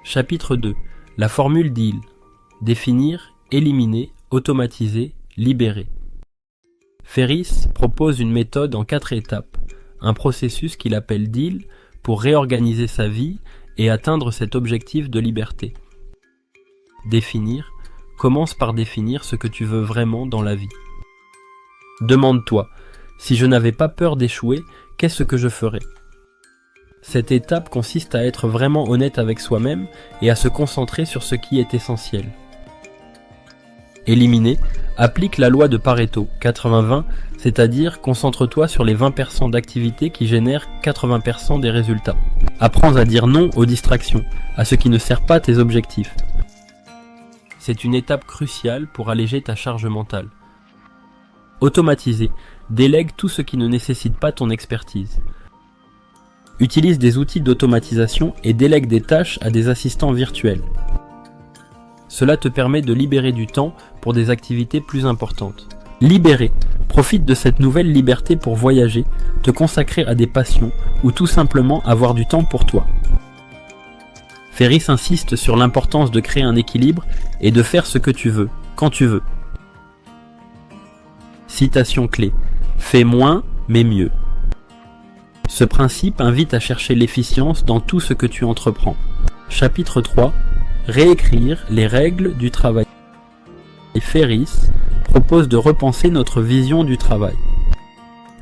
Chapitre 2. La formule DEAL. Définir, éliminer, automatiser, libérer. Ferriss propose une méthode en 4 étapes, un processus qu'il appelle DEAL pour réorganiser sa vie et atteindre cet objectif de liberté. Définir. Commence par définir ce que tu veux vraiment dans la vie. Demande-toi, si je n'avais pas peur d'échouer, qu'est-ce que je ferais ? Cette étape consiste à être vraiment honnête avec soi-même et à se concentrer sur ce qui est essentiel. Éliminer. Applique la loi de Pareto, 80-20, c'est-à-dire concentre-toi sur les 20% d'activités qui génèrent 80% des résultats. Apprends à dire non aux distractions, à ce qui ne sert pas tes objectifs. C'est une étape cruciale pour alléger ta charge mentale. Automatiser. Délègue tout ce qui ne nécessite pas ton expertise. Utilise des outils d'automatisation et délègue des tâches à des assistants virtuels. Cela te permet de libérer du temps pour des activités plus importantes. Libérer. Profite de cette nouvelle liberté pour voyager, te consacrer à des passions ou tout simplement avoir du temps pour toi. Ferriss insiste sur l'importance de créer un équilibre et de faire ce que tu veux, quand tu veux. Citation clé. Fais moins, mais mieux. Ce principe invite à chercher l'efficience dans tout ce que tu entreprends. Chapitre 3. Réécrire les règles du travail. Et Ferriss propose de repenser notre vision du travail.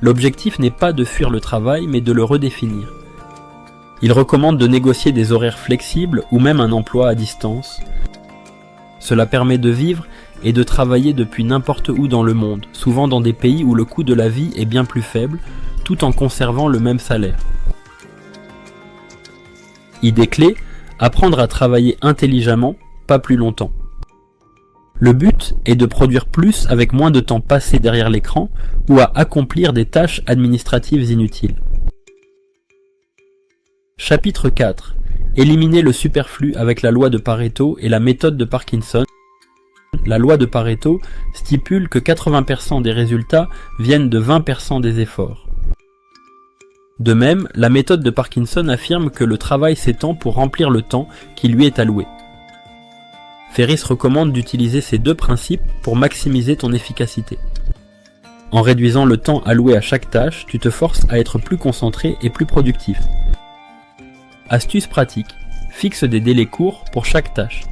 L'objectif n'est pas de fuir le travail, mais de le redéfinir. Il recommande de négocier des horaires flexibles ou même un emploi à distance. Cela permet de vivre et de travailler depuis n'importe où dans le monde, souvent dans des pays où le coût de la vie est bien plus faible, tout en conservant le même salaire. Idée clé, apprendre à travailler intelligemment, pas plus longtemps. Le but est de produire plus avec moins de temps passé derrière l'écran ou à accomplir des tâches administratives inutiles. Chapitre 4. Éliminer le superflu avec la loi de Pareto et la méthode de Parkinson. La loi de Pareto stipule que 80% des résultats viennent de 20% des efforts. De même, la méthode de Parkinson affirme que le travail s'étend pour remplir le temps qui lui est alloué. Ferriss recommande d'utiliser ces 2 principes pour maximiser ton efficacité. En réduisant le temps alloué à chaque tâche, tu te forces à être plus concentré et plus productif. Astuce pratique, fixe des délais courts pour chaque tâche.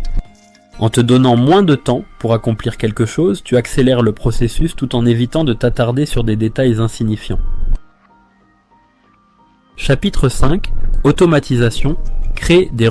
En te donnant moins de temps pour accomplir quelque chose, tu accélères le processus tout en évitant de t'attarder sur des détails insignifiants. Chapitre 5. Automatisation. Crée des